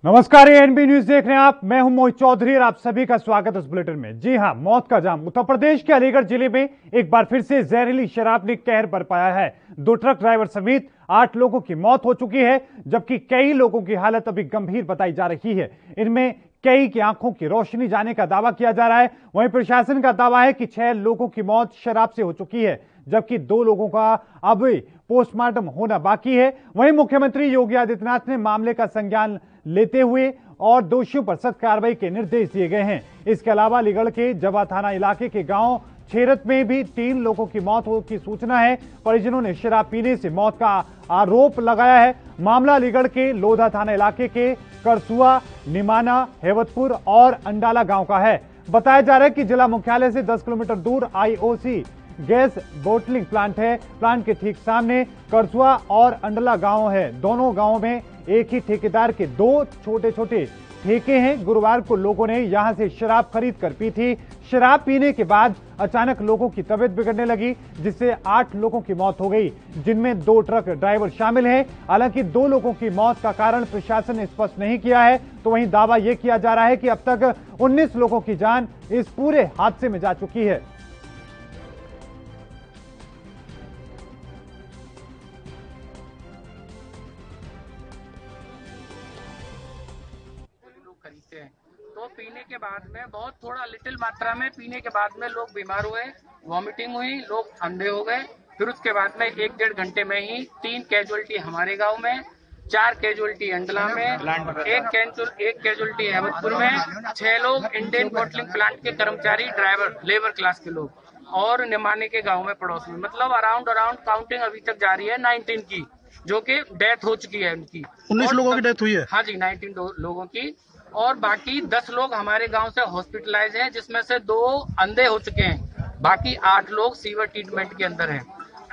नमस्कार, ये NB news देख रहे हैं आप। मैं हूं मोहित चौधरी और आप सभी का स्वागत है इस बुलेटिन में। जी हां, मौत का जाम। उत्तर प्रदेश के अलीगढ़ जिले में एक बार फिर से जहरीली शराब ने कहर बरपाया है। 2 ट्रक ड्राइवर समेत 8 लोगों की मौत हो चुकी है, जबकि कई लोगों की हालत अभी गंभीर बताई जा रही है। इनमें कई की आंखों की रोशनी जाने का दावा किया जा रहा है। वहीं प्रशासन का दावा है कि 6 लोगों की मौत शराब से हो चुकी है, जबकि 2 लोगों का अब पोस्टमार्टम होना बाकी है। वहीं मुख्यमंत्री योगी आदित्यनाथ ने मामले का संज्ञान लेते हुए और दोषियों पर सख्त कार्रवाई के निर्देश दिए गए हैं। इसके अलावा अलीगढ़ के जवा थाना इलाके के गांव छेरत में भी 3 लोगों की मौत की सूचना है। परिजनों ने शराब पीने से मौत का आरोप लगाया है। मामला अलीगढ़ के लोधा थाना इलाके के करसुआ, निमाना, हेवतपुर और अंडाला गांव का है। बताया जा रहा है कि जिला मुख्यालय से 10 किलोमीटर दूर आईओसी गैस बोटलिंग प्लांट है। प्लांट के ठीक सामने करसुआ और अंडला गांव है। दोनों गांवों में एक ही ठेकेदार के 2 छोटे छोटे ठेके हैं। गुरुवार को लोगों ने यहां से शराब खरीद कर पी थी। शराब पीने के बाद अचानक लोगों की तबीयत बिगड़ने लगी, जिससे 8 लोगों की मौत हो गई, जिनमें 2 ट्रक ड्राइवर शामिल हैं। हालांकि 2 लोगों की मौत का कारण प्रशासन ने स्पष्ट नहीं किया है। तो वहीं दावा यह किया जा रहा है कि अब तक 19 लोगों की जान इस पूरे हादसे में जा चुकी है। खरीदते हैं तो पीने के बाद में बहुत थोड़ा लिटिल मात्रा में पीने के बाद में लोग बीमार हुए, वॉमिटिंग हुई, लोग अंधे हो गए। फिर उसके बाद में 1-1.5 घंटे में ही 3 कैजुअल्टी हमारे गांव में, 4 कैजुअल्टी अंडला में, एक कैजुअल्टी हेवतपुर में, 6 लोग इंडियन बोटलिंग प्लांट के कर्मचारी, ड्राइवर, लेबर क्लास के लोग और निमाने के गाँव में पड़ोस में। मतलब अराउंड काउंटिंग अभी तक जारी है 19 की, जो कि डेथ हो चुकी है उनकी। 19 लोगों की डेथ हुई है। हाँ जी, 19 लोगों की। और बाकी 10 लोग हमारे गांव से हॉस्पिटलाइज हैं, जिसमें से 2 अंधे हो चुके हैं। बाकी 8 लोग सीवियर ट्रीटमेंट के अंदर हैं।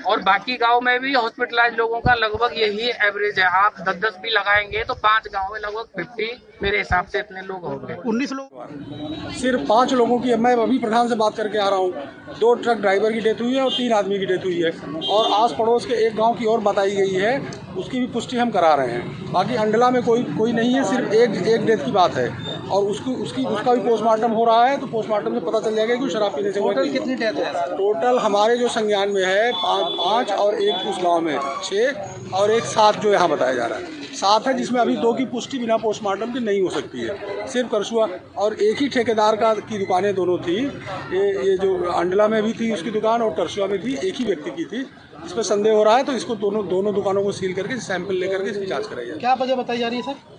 और बाकी गांव में भी हॉस्पिटलाइज लोगों का लगभग यही एवरेज है। आप 10-10 भी लगाएंगे तो 5 गांव में लगभग 50 मेरे हिसाब से इतने लोग होंगे। 19 लोग, सिर्फ 5 लोगों की। मैं अभी प्रधान से बात करके आ रहा हूँ। 2 ट्रक ड्राइवर की डेथ हुई है और 3 आदमी की डेथ हुई है। और आस पड़ोस के एक गांव की और बताई गई है, उसकी भी पुष्टि हम करा रहे हैं। बाकी अंडला में कोई नहीं है, सिर्फ एक डेथ की बात है। और उसका भी पोस्टमार्टम हो रहा है, तो पोस्टमार्टम से पता चल जाएगा कि शराब पीने से। टोटल कितनी डेथ है? टोटल हमारे जो संज्ञान में है 5 और एक उस गांव में 6 और एक 7 जो यहाँ बताया जा रहा है। 7 है, जिसमें अभी 2 की पुष्टि बिना पोस्टमार्टम की नहीं हो सकती है। सिर्फ करसुआ और एक ही ठेकेदार की दुकानें दोनों थी। ये जो अंडला में भी थी उसकी दुकान और करसुआ में थी, एक ही व्यक्ति की थी। इस पर संदेह हो रहा है, तो इसको दोनों दुकानों को सील करके सैंपल लेकर के इसकी जाँच कराई जाए। क्या वजह बताई जा रही है सर?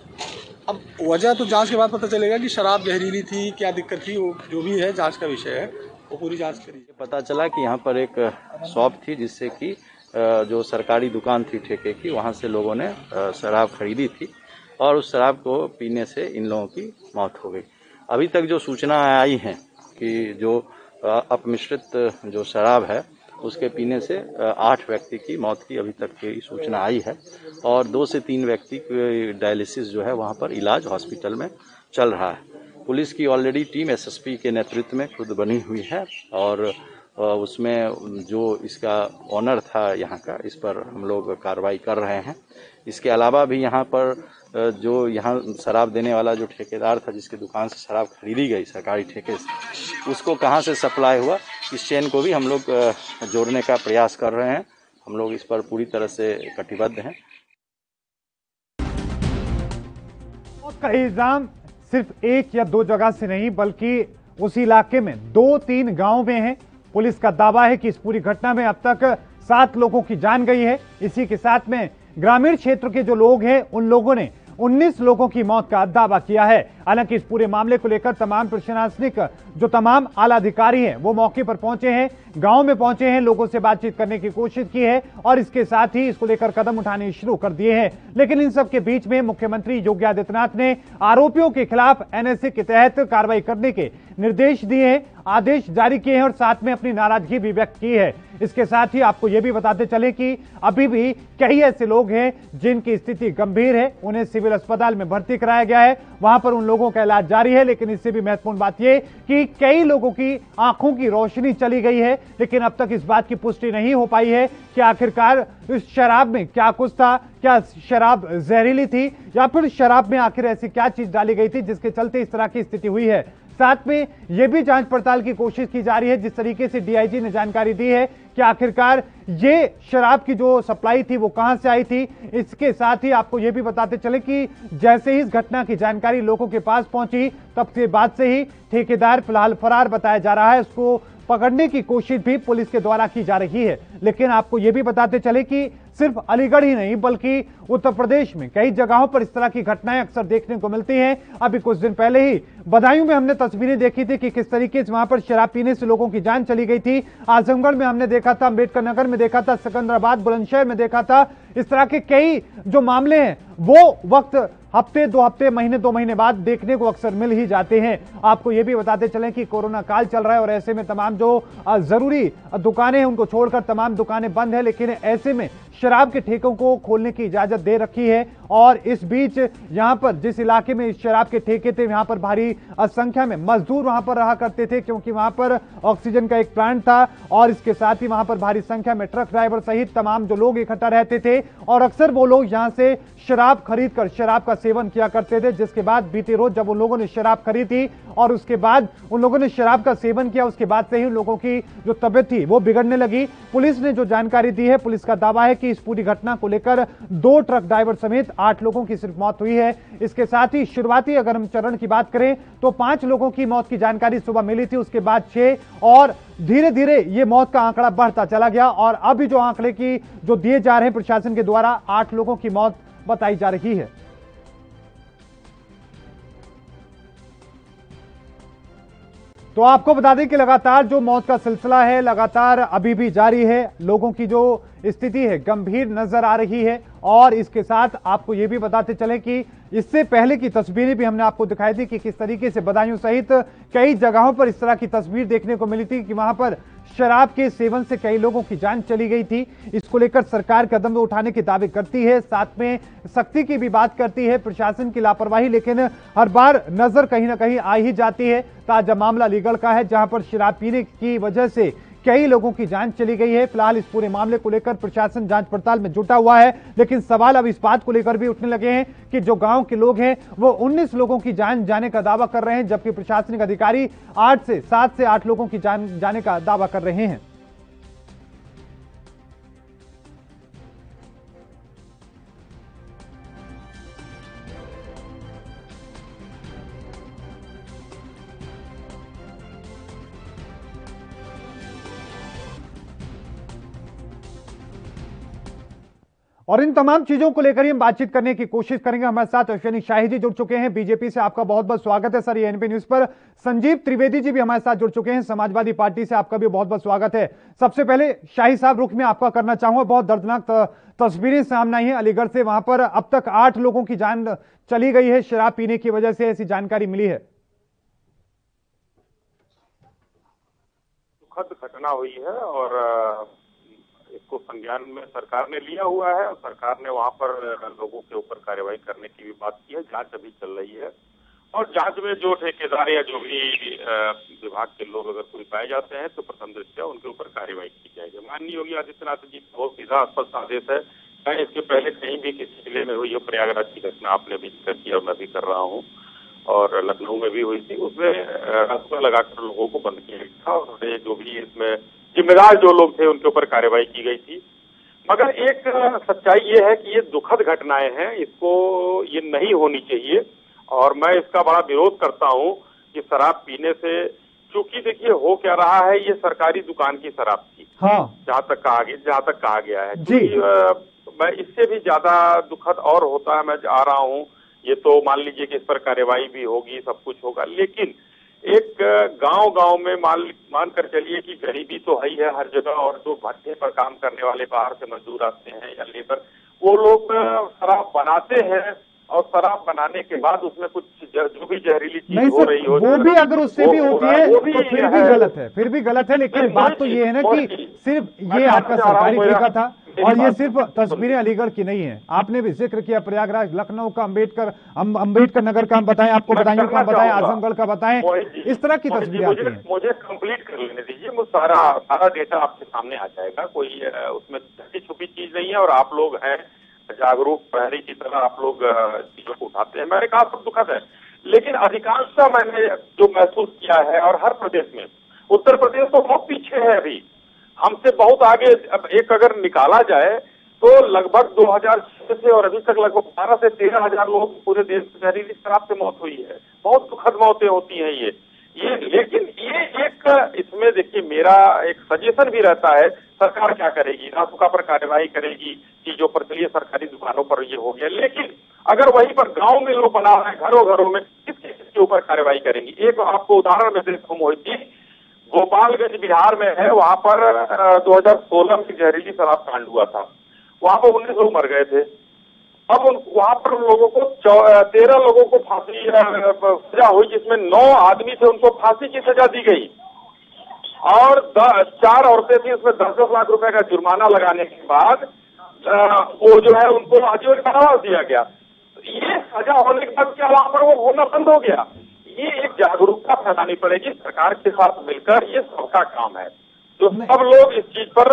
अब वजह तो जांच के बाद पता चलेगा कि शराब जहरीली थी, क्या दिक्कत थी, वो जो भी है जांच का विषय है, वो पूरी जांच करी। पता चला कि यहाँ पर एक शॉप थी, जिससे कि जो सरकारी दुकान थी ठेके की, वहाँ से लोगों ने शराब खरीदी थी और उस शराब को पीने से इन लोगों की मौत हो गई। अभी तक जो सूचना आई है कि जो अपमिश्रित जो शराब है उसके पीने से 8 व्यक्ति की मौत की अभी तक की सूचना आई है और 2 से 3 व्यक्ति की डायलिसिस जो है वहाँ पर इलाज हॉस्पिटल में चल रहा है। पुलिस की ऑलरेडी टीम एसएसपी के नेतृत्व में खुद बनी हुई है और उसमें जो इसका ऑनर था यहाँ का, इस पर हम लोग कार्रवाई कर रहे हैं। इसके अलावा भी यहाँ पर जो यहाँ शराब देने वाला जो ठेकेदार था, जिसकी दुकान से शराब खरीदी गई सरकारी ठेके से, उसको कहाँ से सप्लाई हुआ, इस चेन को भी हम लोग जोड़ने का प्रयास कर रहे हैं। हम लोग इस पर पूरी तरह से कटिबद्ध हैं। का इल्जाम सिर्फ 1 या 2 जगह से नहीं, बल्कि उस इलाके में 2-3 गांव में है। पुलिस का दावा है कि इस पूरी घटना में अब तक 7 लोगों की जान गई है। इसी के साथ में ग्रामीण क्षेत्र के जो लोग हैं, उन लोगों ने 19 लोगों की मौत का दावा किया है। हालांकि इस पूरे मामले को लेकर तमाम प्रशासनिक जो तमाम आला अधिकारी हैं, वो मौके पर पहुंचे हैं, गांव में पहुंचे हैं, लोगों से बातचीत करने की कोशिश की है और इसके साथ ही इसको लेकर कदम उठाने शुरू कर दिए हैं। लेकिन इन सब के बीच में मुख्यमंत्री योगी आदित्यनाथ ने आरोपियों के खिलाफ एनएसए के तहत कार्रवाई करने के निर्देश दिए हैं, आदेश जारी किए हैं और साथ में अपनी नाराजगी भी व्यक्त की है। इसके साथ ही आपको यह भी बताते चले कि अभी भी कई ऐसे लोग हैं जिनकी स्थिति गंभीर है, उन्हें सिविल अस्पताल में भर्ती कराया गया है, वहां पर उन लोगों का इलाज जारी है। लेकिन इससे भी महत्वपूर्ण बात यह कि कई लोगों की आंखों की रोशनी चली गई है, लेकिन अब तक इस बात की पुष्टि नहीं हो पाई है कि आखिरकार इस शराब में क्या कुछ था, क्या शराब जहरीली थी या फिर शराब में आखिर ऐसी क्या चीज डाली गई थी जिसके चलते इस तरह की स्थिति हुई है। साथ में यह भी जांच पड़ताल की कोशिश की जा रही है, जिस तरीके से डीआईजी ने जानकारी दी है कि आखिरकार ये शराब की जो सप्लाई थी वो कहां से आई थी। इसके साथ ही आपको यह भी बताते चले कि जैसे ही इस घटना की जानकारी लोगों के पास पहुंची तब के बाद से ही ठेकेदार फिलहाल फरार बताया जा रहा है, उसको पकड़ने की कोशिश भी पुलिस के द्वारा की जा रही है। लेकिन आपको यह भी बताते चले कि सिर्फ अलीगढ़ ही नहीं बल्कि उत्तर प्रदेश में कई जगहों पर इस तरह की घटनाएं अक्सर देखने को मिलती हैं। अभी कुछ दिन पहले ही बदायूं में हमने तस्वीरें देखी थी कि किस तरीके से वहां पर शराब पीने से लोगों की जान चली गई थी। आजमगढ़ में हमने देखा था, अम्बेडकर नगर में देखा था, सिकंदराबाद बुलंदशहर में देखा था। इस तरह के कई जो मामले हैं वो वक्त हफ्ते, 2 हफ्ते, महीने, 2 महीने बाद देखने को अक्सर मिल ही जाते हैं। आपको यह भी बताते चलें कि कोरोना काल चल रहा है और ऐसे में तमाम जो जरूरी दुकानें हैं उनको छोड़कर तमाम दुकानें बंद है, लेकिन ऐसे में शराब के ठेकों को खोलने की इजाजत दे रखी है। और इस बीच यहां पर जिस इलाके में शराब के ठेके थे वहां पर भारी संख्या में मजदूर वहां पर रहा करते थे, क्योंकि वहां पर ऑक्सीजन का एक प्लांट था और इसके साथ ही वहां पर भारी संख्या में ट्रक ड्राइवर सहित तमाम जो लोग इकट्ठा रहते थे और अक्सर वो लोग यहां से शराब खरीद कर शराब का सेवन किया करते थे। जिसके बाद बीते रोज जब उन लोगों ने शराब खरीदी और उसके बाद उन लोगों ने शराब का सेवन किया, उसके बाद से ही उन लोगों की जो तबियत थी वो बिगड़ने लगी। पुलिस ने जो जानकारी दी है, पुलिस का दावा है कि इस पूरी घटना को लेकर 2 ट्रक ड्राइवर समेत 8 लोगों की सिर्फ मौत हुई है। इसके साथ ही शुरुआती अगर हम चरण की बात करें तो 5 लोगों की मौत की जानकारी सुबह मिली थी, उसके बाद 6 और धीरे धीरे ये मौत का आंकड़ा बढ़ता चला गया और अभी जो आंकड़े की जो दिए जा रहे हैं प्रशासन के द्वारा 8 लोगों की मौत बताई जा रही है। तो आपको बता दें कि लगातार जो मौत का सिलसिला है लगातार अभी भी जारी है। लोगों की जो स्थिति है गंभीर नजर आ रही है और इसके साथ आपको यह भी बताते चले कि इससे पहले की तस्वीरें भी हमने आपको दिखाई थी कि किस तरीके से बदायूं सहित कई जगहों पर इस तरह की तस्वीर देखने को मिली थी कि वहां पर शराब के सेवन से कई लोगों की जान चली गई थी। इसको लेकर सरकार कदम उठाने के दावे करती है, साथ में सख्ती की भी बात करती है, प्रशासन की लापरवाही लेकिन हर बार नजर कहीं ना कहीं आ ही जाती है। ताजा मामला अलीगढ़ का है जहां पर शराब पीने की वजह से कई लोगों की जान चली गई है। फिलहाल इस पूरे मामले को लेकर प्रशासन जांच पड़ताल में जुटा हुआ है, लेकिन सवाल अब इस बात को लेकर भी उठने लगे हैं कि जो गांव के लोग हैं वो 19 लोगों की जान जाने का दावा कर रहे हैं, जबकि प्रशासनिक अधिकारी 7 से 8 लोगों की जान जाने का दावा कर रहे हैं। और इन तमाम चीजों को लेकर ही हम बातचीत करने की कोशिश करेंगे। हमारे साथ अश्विनी शाही जी जुड़ चुके हैं, बीजेपी से आपका बहुत बहुत स्वागत है सर ये एनपी न्यूज पर। संजीव त्रिवेदी जी भी हमारे साथ जुड़ चुके हैं, समाजवादी पार्टी से आपका भी बहुत बहुत स्वागत है। सबसे पहले शाही साहब रुख में आपका करना चाहूंगा, बहुत दर्दनाक तस्वीरें सामने आई हैं अलीगढ़ से, वहां पर अब तक 8 लोगों की जान चली गई है शराब पीने की वजह से, ऐसी जानकारी मिली है। दुखद घटना हुई है और इसको संज्ञान में सरकार ने लिया हुआ है और सरकार ने वहां पर लोगों के ऊपर कार्रवाई करने की भी बात की है। जांच अभी चल रही है और जांच में जो ठेकेदार या जो भी विभाग के लोग अगर कोई पाए जाते हैं तो प्रथम दृष्टया उनके ऊपर कार्रवाई की जाएगी। माननीय योगी आदित्यनाथ जी का बहुत सीधा स्पष्ट आदेश है, चाहे इसके पहले कहीं भी किसी जिले में हुई हो, प्रयागराज की घटना आपने भी जिक्र किया और मैं भी कर रहा हूँ और लखनऊ में भी हुई थी, उसमें रास्ता लगाकर लोगों को बंद किया था और जो भी इसमें जिम्मेदार जो लोग थे उनके ऊपर कार्रवाई की गई थी। मगर एक सच्चाई ये है कि ये दुखद घटनाएं हैं, इसको ये नहीं होनी चाहिए और मैं इसका बड़ा विरोध करता हूं कि शराब पीने से, चूंकि देखिए हो क्या रहा है, ये सरकारी दुकान की शराब थी। हाँ। जहां तक कहा गया है जी। मैं इससे भी ज्यादा दुखद और होता है, मैं आ रहा हूँ, ये तो मान लीजिए कि इस पर कार्रवाई भी होगी, सब कुछ होगा, लेकिन एक गांव में मान कर चलिए कि गरीबी तो है ही है हर जगह और जो भट्टे पर काम करने वाले बाहर से मजदूर आते हैं या लेबर, वो लोग शराब बनाते हैं और शराब बनाने के बाद उसमें कुछ जो भी जहरीली चीज नहीं हो सर, रही हो, वो भी अगर उससे भी होती है वो तो फिर भी गलत है, फिर भी गलत है। लेकिन बात तो ये है ना कि सिर्फ ये आपका सरकारी ठेका था और ये सिर्फ तस्वीरें अलीगढ़ की नहीं है। आपने भी जिक्र किया प्रयागराज, लखनऊ का, अम्बेडकर नगर का हम बताएं, आपको बदायूं का बताएं, आजमगढ़ का बताएं, इस तरह की तस्वीरें आती हैं। मुझे कंप्लीट कर लेने दीजिए, मुझे सारा डेटा आपके सामने आ जाएगा। कोई उसमें छुपी छुपी चीज नहीं है और आप लोग हैं जागरूक प्रहरी की तरह, आप लोग चीजों को उठाते हैं। मैंने कहा सब दुखद है, लेकिन अधिकांशतः मैंने जो महसूस किया है, और हर प्रदेश में, उत्तर प्रदेश तो बहुत पीछे है अभी, हमसे बहुत आगे। अब एक अगर निकाला जाए तो लगभग 2006 से और अभी तक लगभग 12 से 13 हजार लोग पूरे देश में जहरीली शराब से मौत हुई है। बहुत दुखद मौतें होती हैं ये लेकिन ये एक इसमें देखिए मेरा एक सजेशन भी रहता है, सरकार क्या करेगी, रासुका पर कार्यवाही करेगी, चीजों पर, चलिए सरकारी दुकानों पर ये हो गया, लेकिन अगर वहीं पर गांव में लोग बना रहे हैं, घरों में, किसके ऊपर कार्यवाही करेंगी। एक आपको उदाहरण में देता हूँ, मोहित जी, गोपालगंज बिहार में है, वहां पर 2016 में जहरीली शराब कांड हुआ था, वहां पर 19 लोग मर गए थे। अब वहां पर लोगों को 13 लोगों को फांसी सजा हुई, जिसमें 9 आदमी थे, उनको फांसी की सजा दी गई और 4 औरतें थी, उसमें 10-10 लाख रुपए का जुर्माना लगाने के बाद वो जो है उनको आजीवन कारावास दिया गया। ये सजा होने के बाद क्या वहां पर वो होना बंद हो गया। ये एक जागरूकता फैलानी पड़ेगी सरकार के साथ मिलकर, ये सबका काम है। तो सब लोग इस चीज पर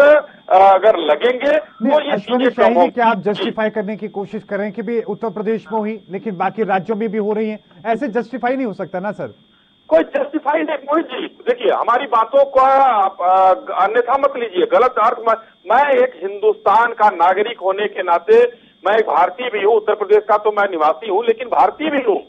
अगर लगेंगे तो ये अश्विनी शाही जी, क्या आप जस्टिफाई करने की कोशिश कर रहे हैं कि भी उत्तर प्रदेश में हुई लेकिन बाकी राज्यों में भी हो रही है? ऐसे जस्टिफाई नहीं हो सकता ना सर। कोई जस्टिफाई नहीं मोहित जी, देखिए हमारी बातों का अन्यथा मत लीजिए, गलत अर्थ में। मैं एक हिंदुस्तान का नागरिक होने के नाते मैं एक भारतीय भी हूँ, उत्तर प्रदेश का तो मैं निवासी हूँ, लेकिन भारतीय भी हूँ।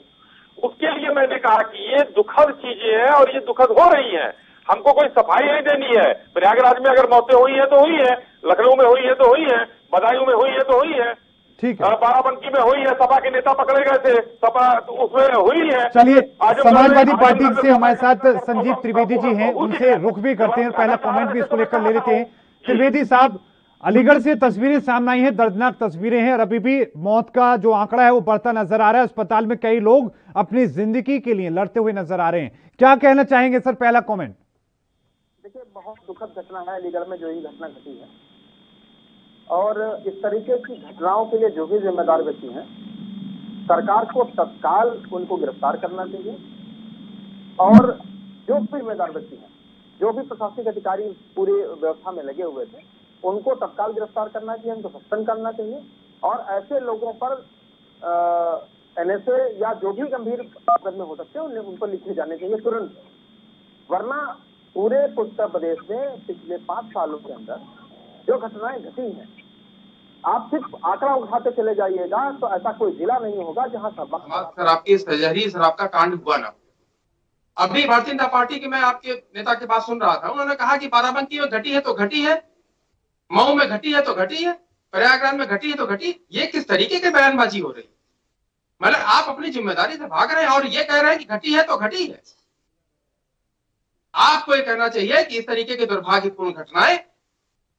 उसके लिए मैंने कहा कि ये दुखद चीजें हैं और ये दुखद हो रही हैं, हमको कोई सफाई नहीं देनी है। प्रयागराज में अगर मौतें हुई है तो हुई है, लखनऊ में हुई है तो हुई है, बदायूं में हुई है तो हुई है, ठीक है, बाराबंकी में हुई है, सपा के नेता पकड़े गए थे, सपा तो उसमें हुई है। चलिए, समाजवादी पार्टी से हमारे साथ संजीव त्रिवेदी जी हैं, उनसे रुख भी करते हैं, पहला कमेंट भी इसको लेकर ले लेते हैं। त्रिवेदी साहब, अलीगढ़ से तस्वीरें सामने आई हैं, दर्दनाक तस्वीरें हैं और अभी भी मौत का जो आंकड़ा है वो बढ़ता नजर आ रहा है। अस्पताल में कई लोग अपनी जिंदगी के लिए लड़ते हुए नजर आ रहे हैं, क्या कहना चाहेंगे सर? पहला कमेंट। देखिए, बहुत दुखद घटना है अलीगढ़ में जो ये घटना घटी है, और इस तरीके की घटनाओं के लिए जो भी जिम्मेदार व्यक्ति हैं, सरकार को तत्काल उनको गिरफ्तार करना चाहिए, और जो भी जिम्मेदार व्यक्ति हैं, जो भी प्रशासनिक अधिकारी पूरी व्यवस्था में लगे हुए थे, उनको तत्काल गिरफ्तार करना चाहिए, उनको सस्पेंड करना चाहिए, और ऐसे लोगों पर NSA या जो भी गंभीर मुकदमे हो सकते हैं उनको लिखे जाने चाहिए तुरंत। वरना पूरे उत्तर प्रदेश में पिछले 5 सालों के अंदर जो घटनाएं घटी हैं, आप सिर्फ आंकड़ा उठाते चले जाइएगा तो ऐसा कोई जिला नहीं होगा जहां शराब की जहरीली शराब का कांड हुआ ना। अभी भारतीय जनता पार्टी के मैं आपके नेता के पास सुन रहा था, उन्होंने कहा कि बाराबंकी में घटी है तो घटी है, मऊ में घटी है तो घटी है, प्रयागराज में घटी है तो घटी। ये किस तरीके की बयानबाजी हो रही? मतलब आप अपनी जिम्मेदारी से भाग रहे हैं और ये कह रहे हैं कि घटी है तो घटी है। आपको ये कहना चाहिए कि इस तरीके की दुर्भाग्यपूर्ण घटनाएं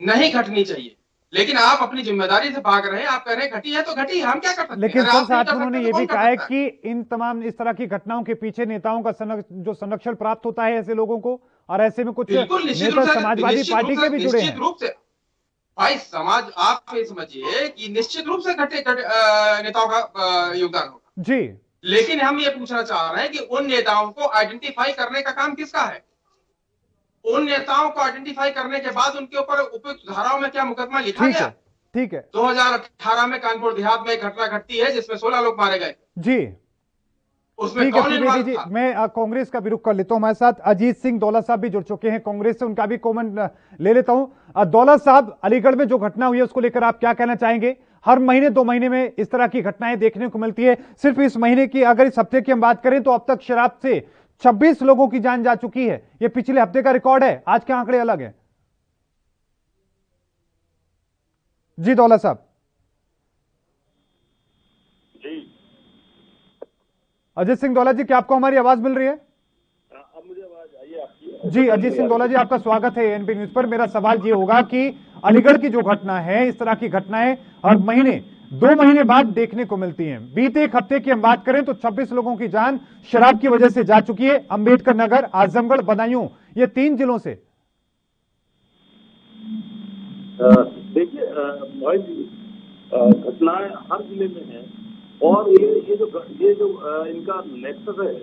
नहीं घटनी चाहिए, लेकिन आप अपनी जिम्मेदारी से भाग रहे हैं। आप कह रहे हैं घटी है तो घटी है, हम क्या कर सकते हैं? लेकिन सर साथ में उन्होंने ये भी कहा है कि इन तमाम इस तरह की घटनाओं के पीछे नेताओं का जो संरक्षण प्राप्त होता है ऐसे लोगों को, और ऐसे में कुछ नेता समाजवादी पार्टी के भी जुड़े हैं। निश्चित रूप से भाई, समाज आप ये समझिए कि निश्चित रूप से घटे नेताओं का योगदान होगा जी, लेकिन हम ये पूछना चाह रहे हैं कि उन नेताओं को आइडेंटिफाई करने का काम किसका है? उन नेताओं को आइडेंटिफाई करने के बाद उनके ऊपर उपयुक्त धाराओं में क्या मुकदमा लिखा गया? ठीक है। 2018 में कानपुर देहात में एक घटना घटती है जिसमें 16 लोग मारे गए जी, उसमें कौन इन्वॉल्व था? मैं कांग्रेस का भी रुख कर लेता हूं। हमारे साथ अजीत सिंह दौला साहब भी जुड़ चुके हैं कांग्रेस से, उनका भी कमेंट ले लेता हूं। दौला साहब, अलीगढ़ में जो घटना हुई है उसको लेकर आप क्या कहना चाहेंगे? हर महीने 2 महीने में इस तरह की घटनाएं देखने को मिलती है। सिर्फ इस महीने की, अगर इस हफ्ते की हम बात करें तो अब तक शराब से 26 लोगों की जान जा चुकी है। यह पिछले हफ्ते का रिकॉर्ड है, आज के आंकड़े अलग है। जी दौला साहब। अजीत सिंह दौला जी, क्या आपको हमारी आवाज मिल रही है? अब मुझे आवाज आई है आपकी? जी अजीत सिंह दौला जी, आपका स्वागत है एएनपी न्यूज पर। मेरा सवाल ये होगा कि अलीगढ़ की जो घटना है, इस तरह की घटनाएं हर महीने 2 महीने बाद देखने को मिलती हैं। बीते एक हफ्ते की हम बात करें तो 26 लोगों की जान शराब की वजह से जा चुकी है। अंबेडकर नगर, आजमगढ़, बदायूं, ये 3 जिलों से। देखिए घटनाएं हर जिले में है और ये जो इनका नेक्सस है,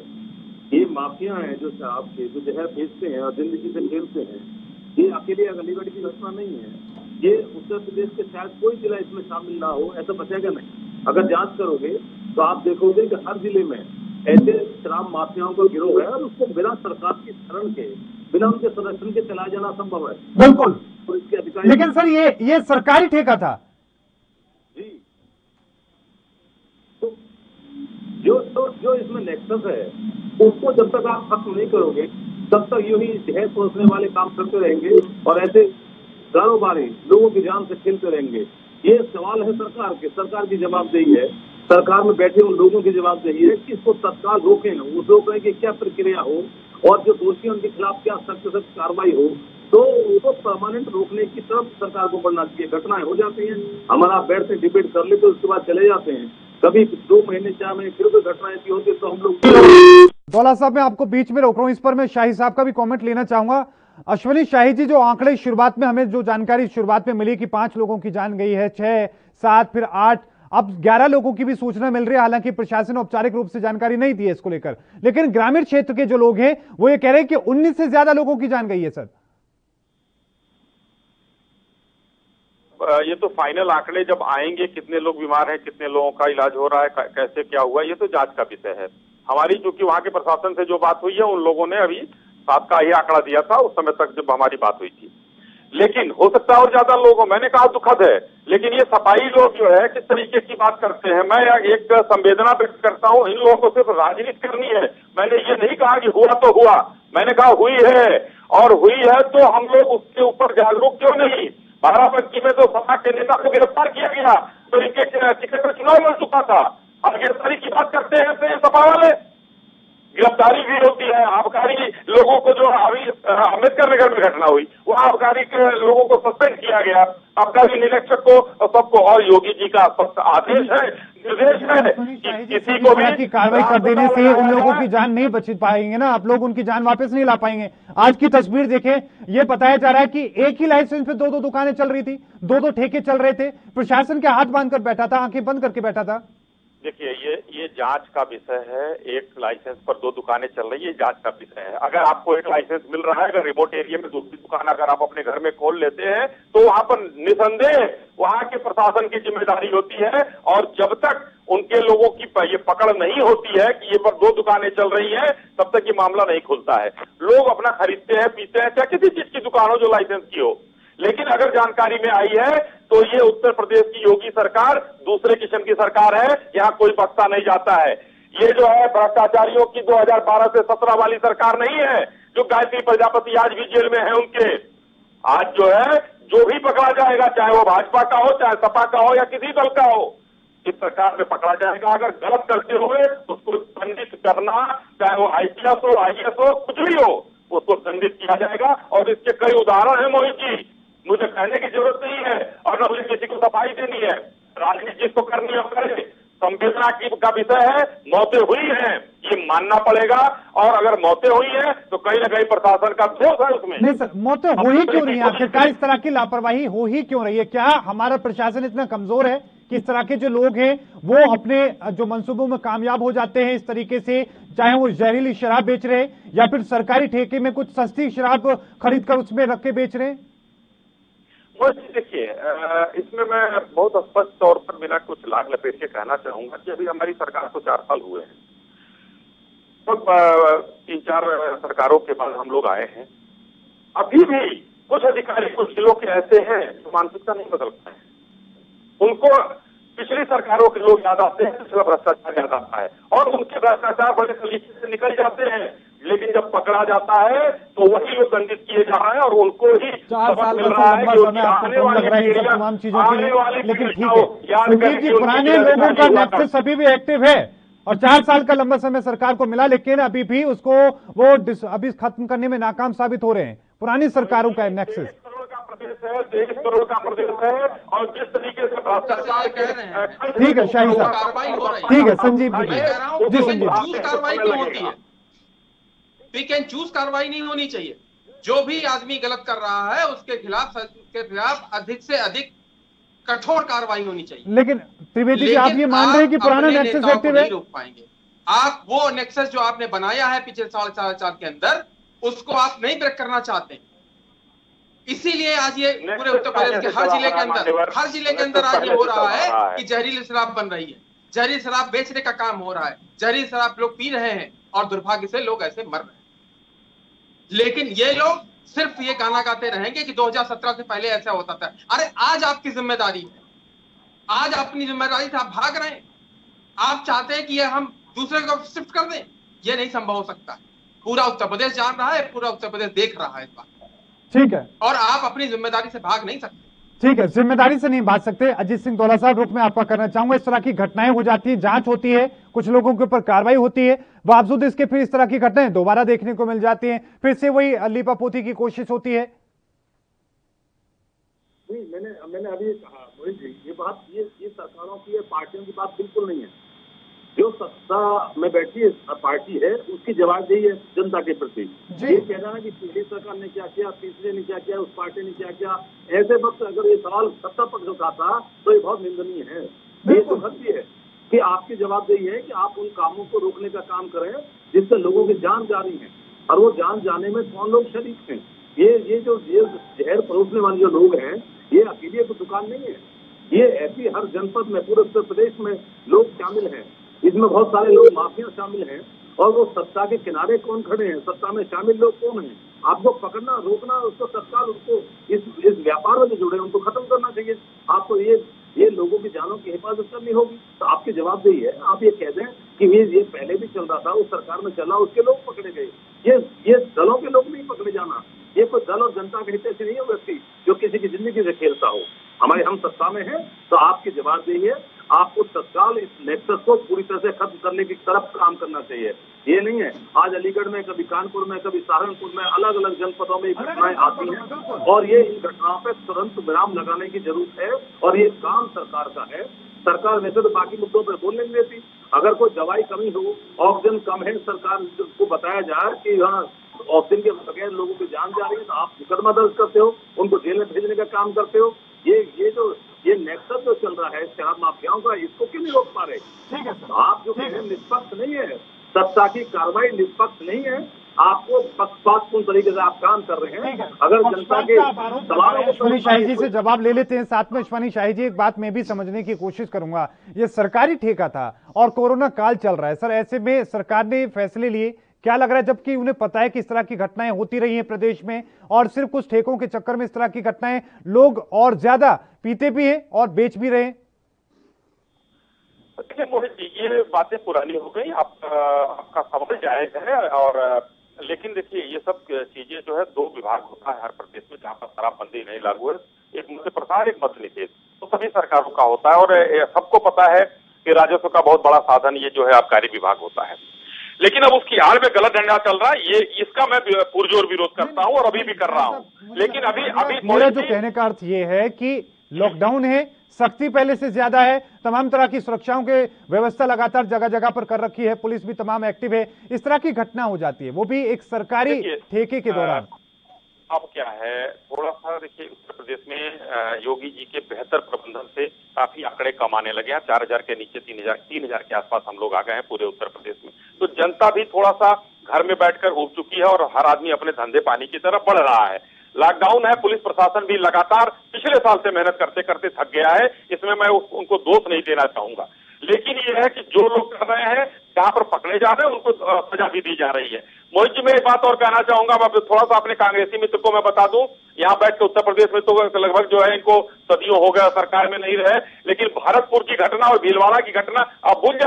ये माफिया हैं जो शराब के जो जहर बेचते हैं और जिंदगी से खेलते हैं। ये अकेले अलीगढ़ की घटना नहीं है, ये उत्तर प्रदेश के शायद कोई जिला इसमें शामिल ना हो, ऐसा बचेगा नहीं। अगर जांच करोगे तो आप देखोगे कि हर जिले में ऐसे शराब माफियाओं का गिरोह है और उसको बिना सरकार की शरण के, बिना उनके संरक्षण के चलाया जाना संभव है। बिल्कुल। और इसके अधिकारी, लेकिन सर ये सरकारी ठेका था जी। तो जो इसमें नेक्सस है उसको जब तक आप खत्म नहीं करोगे तब तक यूं ही जहर परोसने वाले काम करते रहेंगे और ऐसे कारोबारी लोगों की जान से खेलते रहेंगे। ये सवाल है सरकार के, सरकार की जवाबदेही है, सरकार में बैठे उन लोगों की जवाबदेही है कि इसको तत्काल रोकें, वो रोकें कि क्या प्रक्रिया हो और जो दोषी उनके खिलाफ क्या सख्त कार्रवाई हो, तो उसको परमानेंट रोकने की तरफ सरकार को बढ़ना चाहिए। घटनाएं हो जाती हैं, हमारा बैठते डिबेट कर लेते, उसके बाद चले जाते हैं। कभी 2 महीने 4 महीने फिर कोई घटना ऐसी होती है तो हम लोग। दौला साहब, मैं आपको बीच में रोक रहा हूं, इस पर मैं शाही साहब का भी कमेंट लेना चाहूंगा। अश्विनी शाही जी, जो आंकड़े शुरुआत में हमें जो जानकारी शुरुआत में मिली कि 5 लोगों की जान गई है, 6, 7, फिर 8, अब 11 लोगों की भी सूचना मिल रही है। हालांकि प्रशासन औपचारिक रूप से जानकारी नहीं दी है इसको लेकर, लेकिन ग्रामीण क्षेत्र के जो लोग हैं वो ये कह रहे हैं कि 19 से ज्यादा लोगों की जान गई है। सर, ये तो फाइनल आंकड़े जब आएंगे, कितने लोग बीमार हैं, कितने लोगों का इलाज हो रहा है, कैसे क्या हुआ, ये तो जांच का विषय है। हमारी चूंकि वहां के प्रशासन से जो बात हुई है, उन लोगों ने अभी 7 का ही आंकड़ा दिया था उस समय तक जब हमारी बात हुई थी। लेकिन हो सकता है और ज्यादा लोग हो, मैंने कहा दुखद है। लेकिन ये सफाई लोग जो है किस तरीके की बात करते हैं, मैं एक संवेदना व्यक्त करता हूँ, इन लोगों को सिर्फ राजनीति करनी है। मैंने ये नहीं कहा कि हुआ तो हुआ, मैंने कहा हुई है, और हुई है तो हम लोग उसके ऊपर जागरूक क्यों नहीं। बाराबंकी में तो सपा के नेता को गिरफ्तार किया गया तो इनके टिकट पर चुनाव लड़ चुका था, अब गिरफ्तारी की बात करते हैं तो ये सपा वाले। गिरफ्तारी भी होती है, आबकारी लोगों को, जो अभी अम्बेडकर नगर में घटना हुई वो आबकारी के लोगों को सस्पेंड किया गया, आबकारी निरीक्षक को सबको, और योगी जी का सख्त आदेश है, निर्देश है कि किसी को भी कार्रवाई कर देने से उन लोगों की जान नहीं बच पाएंगे ना, आप लोग उनकी जान वापस नहीं ला पाएंगे। आज की तस्वीर देखें, ये बताया जा रहा है कि एक ही लाइसेंस पे 2-2 दुकानें चल रही थी, 2-2 ठेके चल रहे थे, प्रशासन के हाथ बांधकर बैठा था, आंखें बंद करके बैठा था। देखिए, ये जांच का विषय है। एक लाइसेंस पर 2 दुकानें चल रही है, जांच का विषय है। अगर आपको एक लाइसेंस मिल रहा है, अगर रिमोट एरिया में दूसरी दुकान अगर आप अपने घर में खोल लेते हैं तो वहां पर निसंदेह वहां के प्रशासन की जिम्मेदारी होती है, और जब तक उनके लोगों की ये पकड़ नहीं होती है कि ये पर 2 दुकानें चल रही हैं, तब तक ये मामला नहीं खुलता है। लोग अपना खरीदते हैं, पीते हैं, चाहे किसी चीज की दुकान हो जो लाइसेंस की हो। लेकिन अगर जानकारी में आई है तो ये उत्तर प्रदेश की योगी सरकार दूसरे किस्म की सरकार है, यहाँ कोई बख्शा नहीं जाता है। ये जो है भ्रष्टाचारियों की 2012 से 17 वाली सरकार नहीं है, जो गायत्री प्रजापति आज भी जेल में है उनके। आज जो है जो भी पकड़ा जाएगा, चाहे वो भाजपा का हो, चाहे सपा का हो, या किसी दल का हो, इस सरकार में पकड़ा जाएगा। अगर गलत करते हुए उसको दंडित करना, चाहे वो IPS हो, IAS हो, कुछ भी हो, उसको दंडित किया जाएगा। और इसके कई उदाहरण है मोहित जी, मुझे कहने की जरूरत नहीं है और न मुझे किसी को सफाई देनी है। राजनीति जिसको करनी है करे, संवेदना का विषय है। मौतें हुई हैं, ये मानना पड़ेगा, और अगर मौतें हुई हैं तो कहीं ना कहीं प्रशासन का दोष है उसमें। नहीं सर, मौतें हो ही क्यों रही है आखिरकार? इस तरह की लापरवाही हो ही क्यों रही है? क्या हमारा प्रशासन इतना कमजोर है कि इस तरह के जो लोग हैं वो अपने जो मंसूबों में कामयाब हो जाते हैं इस तरीके से, चाहे वो जहरीली शराब बेच रहे हैं या फिर सरकारी ठेके में कुछ सस्ती शराब खरीद कर उसमें रख के बेच रहे हैं? देखिए, इसमें मैं बहुत स्पष्ट तौर पर बिना कुछ लाग लपेट के कहना चाहूंगा कि अभी हमारी सरकार को 4 साल हुए हैं, तो 3-4 सरकारों के बाद हम लोग आए हैं। अभी भी कुछ अधिकारी कुछ जिलों के ऐसे हैं जो मानसिकता नहीं बदल पाए। उनको पिछली सरकारों के लोग याद आते हैं, पिछला भ्रष्टाचार याद आता है, और उनके भ्रष्टाचार बड़े तरीके से निकल जाते हैं। लेकिन जब पकड़ा जाता है तो वही लोग दंडित किए जा रहे हैं, और उनको ही 4 साल का लंबा समय आपको कम लग रहा है इन तमाम चीजों के लिए, लेकिन ठीक है सुधीर जी, पुराने लोगों का नेक्सस अभी भी एक्टिव है और 4 साल का लंबा समय सरकार को मिला, लेकिन अभी भी उसको वो अभी खत्म करने में नाकाम साबित हो रहे हैं पुरानी सरकारों का नेक्सस। प्रदेश है, 23 करोड़ का प्रदेश है, और जिस तरीके से भ्रष्टाचार कह रहे हैं, ठीक है शाही साहब, कार्रवाई हो रही है। ठीक है संजीव मैं जी, कह रहा हूं जी पिक संजीव एंड चूज कार्रवाई क्यों होती है? पिक एंड चूज कार्रवाई नहीं होनी चाहिए। जो भी आदमी गलत कर रहा है उसके खिलाफ अधिक से अधिक कठोर कार्रवाई होनी चाहिए। लेकिन त्रिवेदी जी, आप ये मान रहे हैं कि पुराना नेक्सस एक्टिव है? नहीं रोक पाएंगे आप। वो नेक्सस जो आपने बनाया है पिछले 4.5 के अंदर, उसको आप नहीं ब्रेक करना चाहते। इसीलिए आज ये पूरे उत्तर प्रदेश के हर जिले के अंदर आज ये हो रहा है कि जहरीली शराब बन रही है, जहरीली शराब बेचने का काम हो रहा है, जहरीली शराब लोग पी रहे हैं और दुर्भाग्य से लोग ऐसे मर रहे हैं। लेकिन ये लोग सिर्फ ये गाना गाते रहेंगे कि 2017 से पहले ऐसा होता था। अरे आज आपकी जिम्मेदारी है, आज अपनी जिम्मेदारी से आप भाग रहे हैं। आप चाहते हैं कि ये हम दूसरे को शिफ्ट कर दें, ये नहीं संभव हो सकता। पूरा उत्तर प्रदेश जान रहा है, पूरा उत्तर प्रदेश देख रहा है इस बात। ठीक है, और आप अपनी जिम्मेदारी से भाग नहीं सकते। ठीक है, जिम्मेदारी से नहीं भाग सकते। अजीत सिंह दौला साहब, रुक मैं आपका करना चाहूंगा। इस तरह की घटनाएं हो जाती है, जांच होती है, कुछ लोगों के ऊपर कार्रवाई होती है, बावजूद इसके फिर इस तरह की घटनाएं दोबारा देखने को मिल जाती हैं, फिर से वही लीपापोती की कोशिश होती है। नहीं, मैंने अभी कहा मोहित जी, ये सरकारों की, ये पार्टियों की बात बिल्कुल नहीं है। जो सत्ता में बैठी पार्टी है उसकी जवाबदेही है जनता के प्रति। ये कहना है कि पिछली सरकार ने क्या किया, तीसरे ने क्या किया, उस पार्टी ने क्या किया, ऐसे वक्त अगर ये सवाल सत्ता पक्ष का था तो ये बहुत निंदनीय है। ये तो सत्य है कि आपकी जवाबदेही है कि आप उन कामों को रोकने का काम करें जिससे लोगों की जान जा रही है, और वो जान जाने में कौन लोग शरीक हैं। ये जो जहर परोसने वाले जो लोग हैं, ये अकेले तो दुकान नहीं है, ये ऐसी हर जनपद में, पूरे उत्तर प्रदेश में लोग शामिल हैं। इसमें बहुत सारे लोग माफिया शामिल हैं, और वो सत्ता के किनारे कौन खड़े हैं, सत्ता में शामिल लोग कौन हैं। आपको पकड़ना, रोकना, उसको तत्काल उसको इस व्यापार में जो जुड़े उनको खत्म करना चाहिए। आपको ये लोगों की जानों की हिफाजत करनी होगी, तो आपकी जवाबदेही है। आप ये कह दें कि ये पहले भी चल रहा था, उस सरकार में चला, उसके लोग पकड़े गए। ये दलों के लोग नहीं पकड़े जाना, ये कोई दल और जनता के हित से नहीं है व्यक्ति जो किसी की जिंदगी से खेलता हो। हम सत्ता में हैं तो आपकी जवाबदेही है, आपको तत्काल इस नेक्सस को पूरी तरह से खत्म करने की तरफ काम करना चाहिए। ये नहीं है आज अलीगढ़ में, कभी कानपुर में, कभी सहारनपुर में, अलग अलग जनपदों में घटनाएं आती हैं, और ये इन घटनाओं पर तुरंत विराम लगाने की जरूरत है। और ये काम सरकार का है। सरकार वैसे तो बाकी मुद्दों पर बोलने नहीं देती। अगर कोई दवाई कमी हो, ऑक्सीजन कम है, सरकार को बताया जाए कि हाँ ऑक्सीजन के बगैर लोगों की जान जा रही है, तो आप मुकदमा दर्ज करते हो, उनको जेल में भेजने का काम करते हो। ये नेक्सस जो चल रहा है शराब माफियाओं का, इसको क्यों नहीं रोक पा रहे? ठीक है, आप जो कह रहे हैं निष्पक्ष नहीं है, सत्ता की कार्रवाई निष्पक्ष नहीं है, आपको पक्षपातपूर्ण तरीके से आप काम कर रहे हैं। अगर जनता के सवालों को अश्वनी शाही जी से जवाब ले लेते हैं साथ में। अश्वनी शाही जी, एक बात मैं भी समझने की कोशिश करूंगा, ये सरकारी ठेका था और कोरोना काल चल रहा है सर, ऐसे में सरकार ने फैसले लिए, क्या लग रहा है, जबकि उन्हें पता है कि इस तरह की घटनाएं होती रही हैं प्रदेश में, और सिर्फ कुछ ठेकों के चक्कर में इस तरह की घटनाएं लोग और ज्यादा पीते भी हैं और बेच भी रहे हैं? देखिए मोहित जी, ये बातें पुरानी हो गई, आपका सवाल जायज है, और लेकिन देखिए ये सब चीजें जो है, 2 विभाग होता है हर प्रदेश में जहाँ पर शराबबंदी नहीं लागू है, एक मद्य प्रसार, एक मद्य निषेध, तो सभी सरकारों का होता है। और सबको पता है कि राजस्व का बहुत बड़ा साधन ये जो है आबकारी विभाग होता है। लेकिन अब उसकी आड़ में गलत डंडा चल रहा है, इसका मैं पुरजोर विरोध करता हूं और अभी भी कर रहा हूं। लेकिन अभी मेरा जो कहने का अर्थ ये है कि लॉकडाउन है, सख्ती पहले से ज्यादा है, तमाम तरह की सुरक्षाओं के व्यवस्था लगातार जगह जगह पर कर रखी है, पुलिस भी तमाम एक्टिव है, इस तरह की घटना हो जाती है, वो भी एक सरकारी ठेके के दौरान। अब क्या है, थोड़ा सा देखिए उत्तर प्रदेश में योगी जी के बेहतर प्रबंधन से काफी आंकड़े कम आने लगे हैं। 4000 के नीचे 3000 के आसपास हम लोग आ गए हैं पूरे उत्तर प्रदेश में। तो जनता भी थोड़ा सा घर में बैठकर उब चुकी है और हर आदमी अपने धंधे पानी की तरफ बढ़ रहा है। लॉकडाउन है, पुलिस प्रशासन भी लगातार पिछले साल से मेहनत करते करते थक गया है, इसमें मैं उनको दोष नहीं देना चाहूंगा। लेकिन ये है कि जो लोग कर रहे हैं, जहां पर पकड़े जा रहे हैं, उनको सजा भी दी जा रही है। मोहित जी, मैं एक बात और कहना चाहूंगा, मैं थोड़ा सा अपने कांग्रेसी मित्र को मैं बता दूं, यहाँ बैठ के उत्तर प्रदेश में तो लगभग जो है इनको सदियों हो गया सरकार में नहीं रहे, लेकिन भरतपुर की घटना और भीलवाड़ा की घटना आप भूल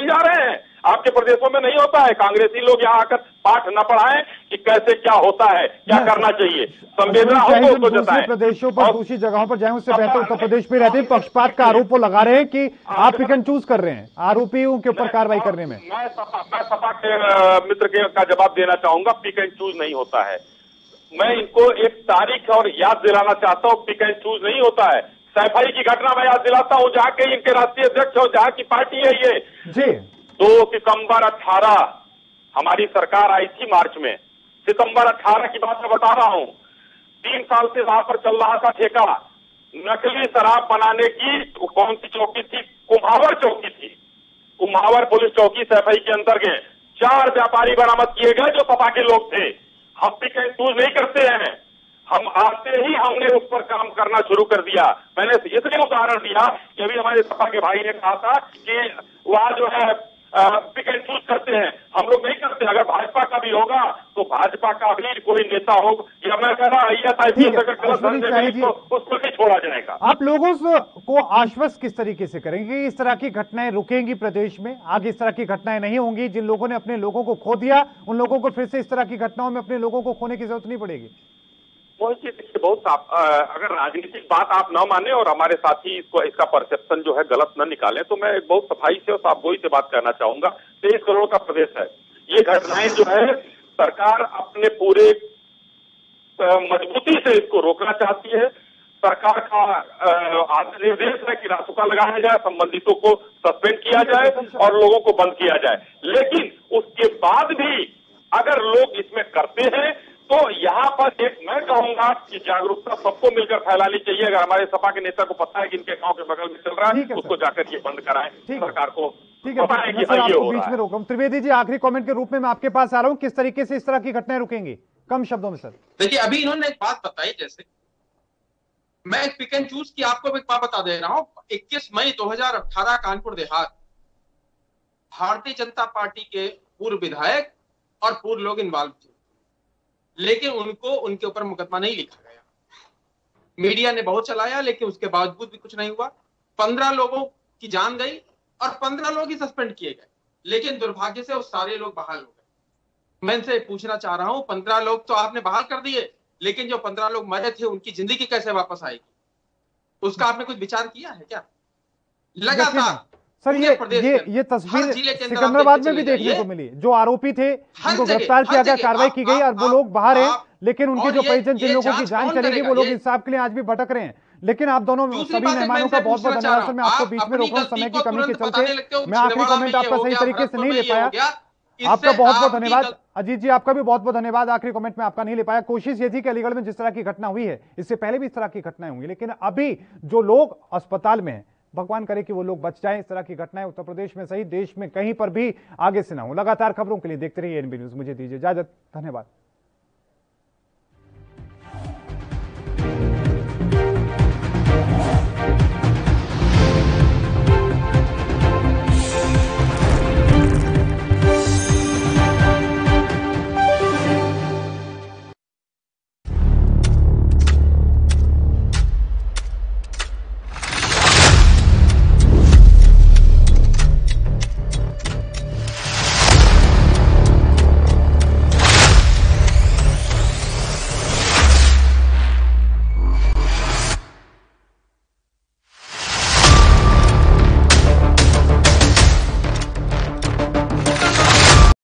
जा रहे हैं। आपके प्रदेशों में नहीं होता है, कांग्रेसी लोग यहाँ आकर पाठ न पढ़ाएं कि कैसे क्या होता है, क्या करना चाहिए, संवेदना हो तो उसको जताएं। प्रदेशों पर, दूसरी जगहों पर जाए, उससे बेहतर उत्तर प्रदेश में रहते हैं। पक्षपात का आरोप लगा रहे हैं कि आप पिक एंड चूज कर रहे हैं आरोपियों के ऊपर कार्रवाई करने में। मैं सपा के मित्र का जवाब देना चाहूंगा, पिक एंड चूज नहीं होता है। मैं इनको एक तारीख और याद दिलाना चाहता हूँ। पिक एंड चूज नहीं होता है। सैफई की घटना मैं याद दिलाता हूँ, जहाँ के इनके राष्ट्रीय अध्यक्ष और जहाँ की पार्टी है ये। जी 2 सितंबर 18 हमारी सरकार आई थी मार्च में। सितंबर 18 की बात मैं बता रहा हूँ। 3 साल से वहां पर चल रहा था ठेका नकली शराब बनाने की। कौन सी चौकी थी? कुम्हावर चौकी थी। कुम्हावर पुलिस चौकी सैफई के अंतर्गत 4 व्यापारी बरामद किए गए जो सपा के लोग थे। हम पिक एंड चूज नहीं करते हैं। हम आते ही हमने उस पर काम करना शुरू कर दिया। मैंने इसलिए उदाहरण दिया कि अभी हमारे सपा के भाई ने कहा था कि वहां जो है पिक एंड चूज करते हैं। हम लोग नहीं करते। अगर भाजपा का भी होगा तो भाजपा का भी कोई नेता हो या मैं कह रहा IAS अगर गलत ढंग से उसको नहीं छोड़ा जाएगा। आप लोगों को आश्वस्त किस तरीके से करेंगे? इस तरह की घटनाएं रुकेंगी प्रदेश में? आगे इस तरह की घटनाएं नहीं होंगी? जिन लोगों ने अपने लोगों को खो दिया उन लोगों को फिर से इस तरह की घटनाओं में अपने लोगों को खोने की जरूरत नहीं पड़ेगी? बहुत अगर राजनीतिक बात आप न माने और हमारे साथी इसका परसेप्शन जो है गलत न निकालें तो मैं बहुत सफाई से और साफगोई से बात करना चाहूंगा। 23 करोड़ का प्रदेश है। ये घटनाएं जो है सरकार अपने पूरे मजबूती से इसको रोकना चाहती है। सरकार का निर्देश है कि रासुका लगाया जाए, संबंधितों को सस्पेंड किया जाए और लोगों को बंद किया जाए। लेकिन उसके बाद भी अगर लोग इसमें करते हैं तो यहाँ पर एक मैं कहूंगा कि जागरूकता सबको मिलकर फैलानी चाहिए। अगर हमारे सपा के नेता को पता है कि इनके गांव के बगल में चल रहा है उसको जाकर ये बंद कराएं। सरकार को पता है कि हाँ ये हो रहा है। त्रिवेदी जी, आखिरी कमेंट के रूप में मैं आपके पास आ रहा हूं, किस तरीके से इस तरह की घटनाएं रुकेंगी? कम शब्दों में सर। देखिए, अभी इन्होंने एक बात बताई, जैसे मैं एक पिक एंड चूज की आपको एक बात बता दे रहा हूं। 21 मई 2018 कानपुर देहात, भारतीय जनता पार्टी के पूर्व विधायक और पूर्व लोग इन्वॉल्व थे, लेकिन उनको उनके ऊपर मुकदमा नहीं लिखा गया। मीडिया ने बहुत चलाया लेकिन उसके बावजूद भी कुछ नहीं हुआ। 15 लोगों की जान गई और 15 लोग ही सस्पेंड किए गए, लेकिन दुर्भाग्य से वो सारे लोग बहाल हो गए। मैं इनसे पूछना चाह रहा हूं, 15 लोग तो आपने बहाल कर दिए, लेकिन जो 15 लोग मरे थे उनकी जिंदगी कैसे वापस आएगी? उसका आपने कुछ विचार किया है क्या? लगातार सर ये तस्वीर सिकंदराबाद में भी देखने को मिली। जो आरोपी थे उनको गिरफ्तार किया गया, कार्रवाई की गई और वो लोग बाहर हैं, लेकिन उनके जो परिजन जिन लोगों की जान चलेगी वो लोग इंसाफ के लिए आज भी भटक रहे हैं। लेकिन आप दोनों सभी मेहमानों का बहुत बहुत धन्यवाद। सर मैं आपको बीच में रोक रहा हूं समय की कमी के चलते। मैं आखिरी कमेंट आपका सही तरीके से नहीं ले पाया, आपका बहुत बहुत धन्यवाद। अजीत जी आपका भी बहुत बहुत धन्यवाद। आखिरी कमेंट में आपका नहीं ले पाया। कोशिश ये थी कि अलीगढ़ में जिस तरह की घटना हुई है इससे पहले भी इस तरह की घटनाएं हुई, लेकिन अभी जो लोग अस्पताल में हैं भगवान करे कि वो लोग बच जाएं। इस तरह की घटनाएं उत्तर प्रदेश में सही देश में कहीं पर भी आगे से ना हो। लगातार खबरों के लिए देखते रहिए एनबी न्यूज। मुझे दीजिए इजाजत, धन्यवाद।